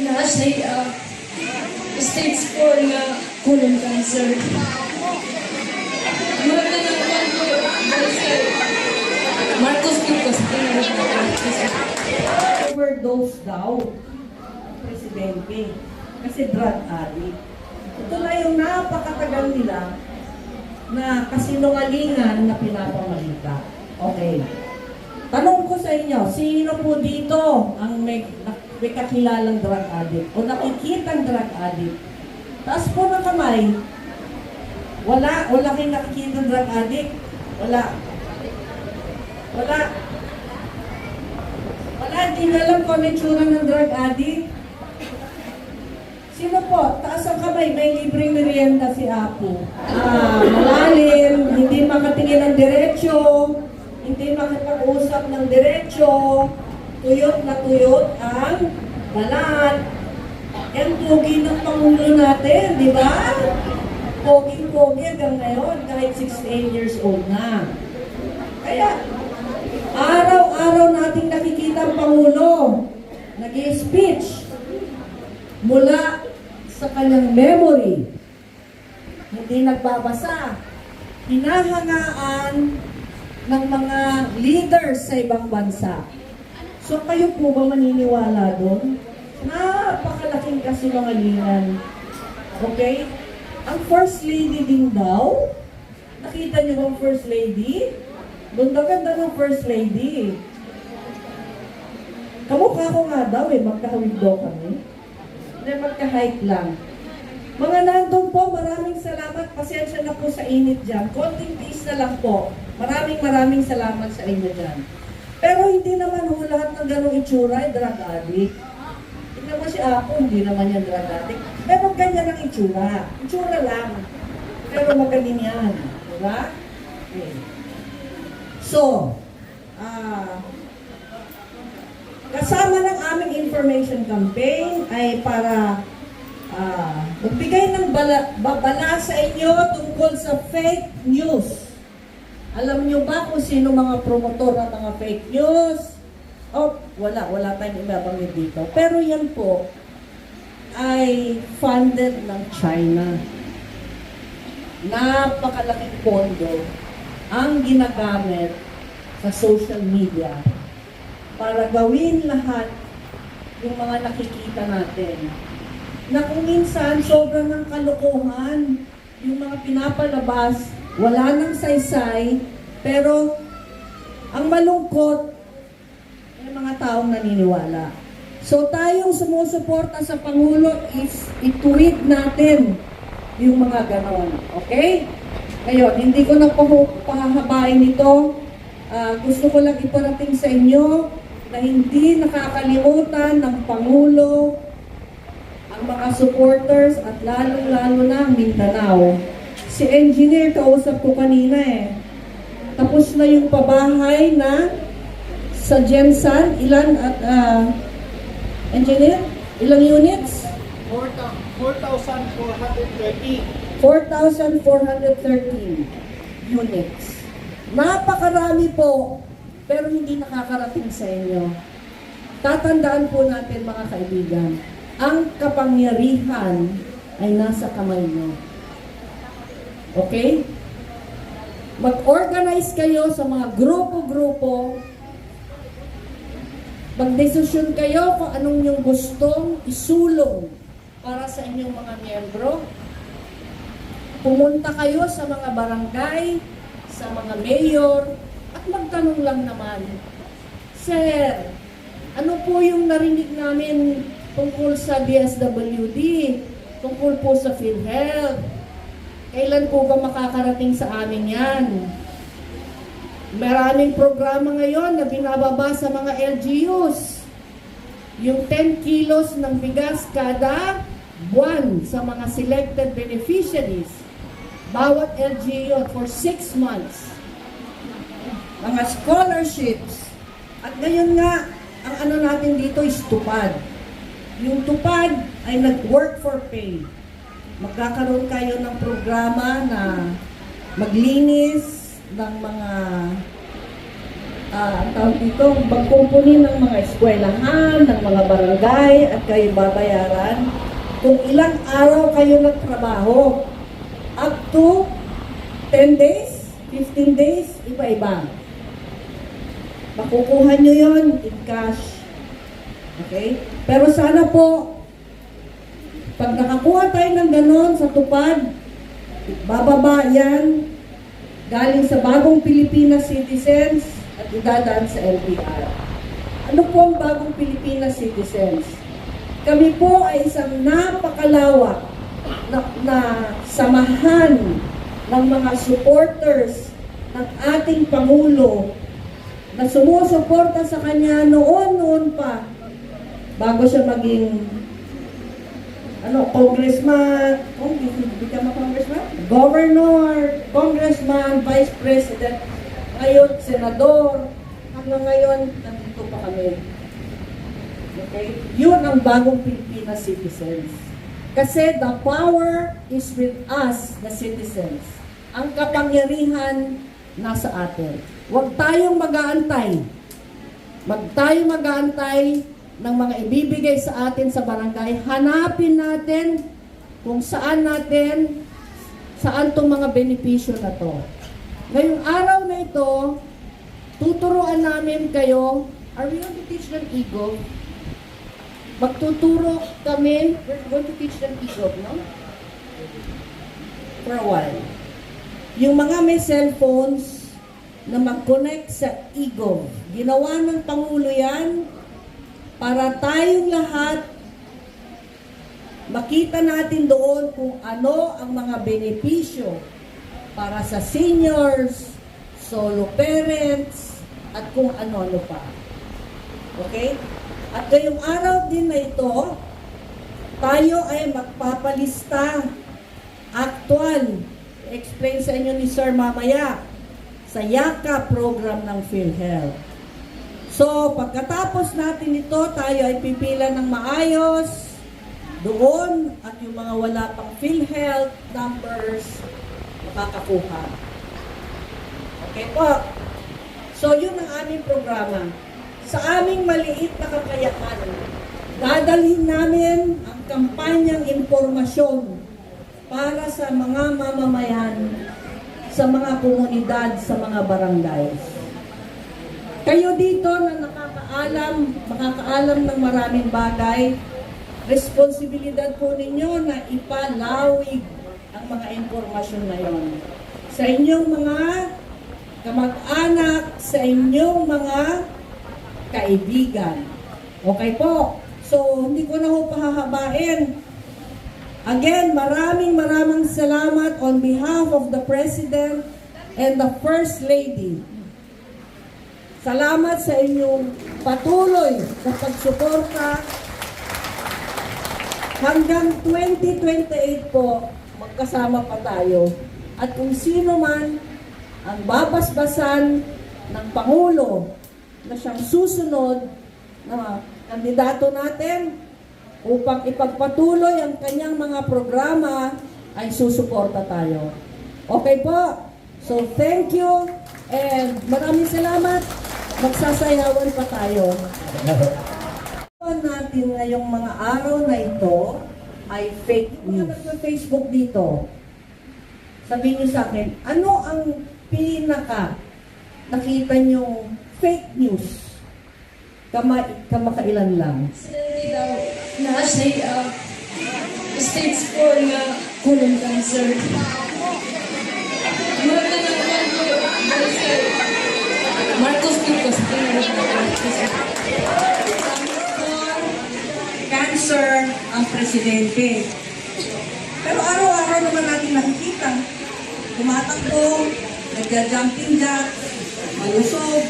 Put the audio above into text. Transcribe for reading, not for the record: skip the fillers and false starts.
nasa stage 4 na colon cancer. Muna naman po, Marcos Lucas, overdose daw ang presidente kasi drug addict. Ito na yung napakatagal nila na kasinungalingan na pinapamalita. Okay. Tanong ko sa inyo, sino po dito ang may kakilalang drug addict o nakikitang drug addict? Taas po ng kamay. Wala kayong nakikitang drug addict? Wala. Hindi nyo alam kung ano yung tsura ng drug addict? Sino po? Taas ang kamay, may libreng merienda si Apo. Malalim, hindi makatingin ng diretsyo, hindi makapag-usap ng diretsyo, tuyot na tuyot ang balat. Yan pogi ng Pangulo natin, di ba? Pogi-pogi hanggang ngayon, kahit 68 years old na. Kaya, araw-araw nating nakikita ang Pangulo, nag-i-speech mula sa kanyang memory. Hindi nagbabasa. Hinahangaan ng mga leaders sa ibang bansa. So kayo po ba maniniwala doon? Napakalaking kasinungalingan. Okay? Ang First Lady din daw, nakita niyo ba ang First Lady? Ganda-ganda ng First Lady. Kamukha ko nga daw magkahawig daw kami. Hindi, magka-height lang. Mga nandun po, maraming salamat. Pasensya na po sa init dyan. Konting tiis na lang po. Maraming salamat sa inyo dyan. Pero hindi naman ho lahat ng ganong itsura ay drug addict. Tignan mo si Apo, hindi naman yan drug addict. Pero ganyan ang itsura. Itsura lang. Pero magaling yan. Diba? Okay. So, kasama ng aming information campaign ay para magbigay ng babala sa inyo tungkol sa fake news. Alam nyo ba kung sino mga promotor ng mga fake news? Oh, wala tayong ibabanggit dito. Pero yan po ay funded ng China. Napakalaking pondo ang ginagamit sa social media para gawin lahat yung mga nakikita natin. Na kung minsan, sobrang ng kalokohan, yung mga pinapalabas, wala nang saysay, pero ang malungkot, ay mga taong naniniwala. So tayong sumusuporta sa Pangulo is i-tweet natin yung mga ganon. Okay? Ngayon, hindi ko na pahahabain ito. Gusto ko lang iparating sa inyo na hindi nakakalimutan ng Pangulo ang mga supporters at lalo-lalo na ang Mindanao. Si Engineer, kausap ko kanina Tapos na yung pabahay na sa Gensan. Ilan at Engineer? Ilang units? 4,430. 4,413 units. Napakarami po, pero hindi nakakarating sa inyo. Tatandaan po natin mga kaibigan, ang kapangyarihan ay nasa kamay nyo. Okay? Mag-organize kayo sa mga grupo-grupo. Mag-desisyon kayo kung anong yung gustong isulong para sa inyong mga miyembro. Pumunta kayo sa mga barangay, sa mga mayor, at magtanong lang naman, Sir, ano po yung narinig namin tungkol sa DSWD, tungkol po sa PhilHealth? Kailan po ba makakarating sa amin yan? Maraming programa ngayon na binababa sa mga LGUs. Yung 10 kilos ng bigas kada buwan sa mga selected beneficiaries. Bawat LGU for 6 months. Mga scholarships. At ngayon nga, ang ano natin dito is tupad. Yung tupad ay nag-work for pay. Magkakaroon kayo ng programa na maglinis ng mga ang tawag dito, magkumpuni ng mga eskwelahan, ng mga barangay, at kayo babayaran kung ilang araw kayo nagtrabaho. Up to 10 days, 15 days, iba-iba. Makukuha nyo yon in cash. Okay? Pero sana po, pag nakakuha tayo ng ganon sa tupad, bababa yan galing sa bagong Pilipinas citizens at idadaan sa LPR. Ano po ang bagong Pilipinas citizens? Kami po ay isang napakalawak na samahan ng mga supporters ng ating Pangulo na sumusuporta sa kanya noon pa bago siya maging congressman, governor, congressman, vice president, ngayon senador, hanggang ngayon nandito pa kami. Okay? Yun ang bagong Pilipinas citizens. Kasi the power is with us, the citizens. Ang kapangyarihan nasa atin. Huwag tayong mag-aantay. Tayong mag-aantay ng mga ibibigay sa atin sa barangay. Hanapin natin kung saan itong mga benepisyo na to. Ngayong araw na ito, tuturuan namin kayo. Are we going to teach them ego? Magtuturo kami. We're going to teach them ego, no? For a while. Yung mga may cellphones na mag-connect sa ego. Ginawa ng Pangulo yan para tayong lahat makita natin doon kung ano ang mga benepisyo para sa seniors, solo parents, at kung ano-ano pa. Okay? At ngayong araw din na ito, tayo ay magpapalista actual, explain sa inyo ni Sir mamaya, sa YAKA program ng PhilHealth. So, pagkatapos natin ito, tayo ay pipila ng maayos doon at yung mga wala pang PhilHealth numbers makakakuha. Okay po. So, yun ang aming programa. Sa aming maliit na kakayahan, dadalhin namin ang kampanyang impormasyon para sa mga mamamayan, sa mga komunidad, sa mga barangays. Kayo dito na makakaalam ng maraming bagay, responsibilidad po ninyo na ipalawig ang mga impormasyon na yon sa inyong mga kamag-anak, sa inyong mga kaibigan. Okay po? So, hindi ko na ho pahahabain. Again, maraming salamat on behalf of the President and the First Lady. Salamat sa inyong patuloy na pagsuporta. Hanggang 2028 po, magkasama pa tayo. At kung sino man ang babasbasan ng Pangulo na siyang susunod na kandidato natin upang ipagpatuloy ang kanyang mga programa, ay susuporta tayo. Okay po? So, thank you and maraming salamat. Magsasayawan pa tayo. Natin ngayong mga araw na ito ay fake news. Sa Facebook dito, sabihin niyo sa akin, ano ang nakita niyong fake news? Kamakailan lang. Na say stage 4 na colon cancer. Marcos Ducos. Cancer ang presidente. Pero araw-araw naman natin nakikita, tumatakbo, nagja-jumping jack, malusog,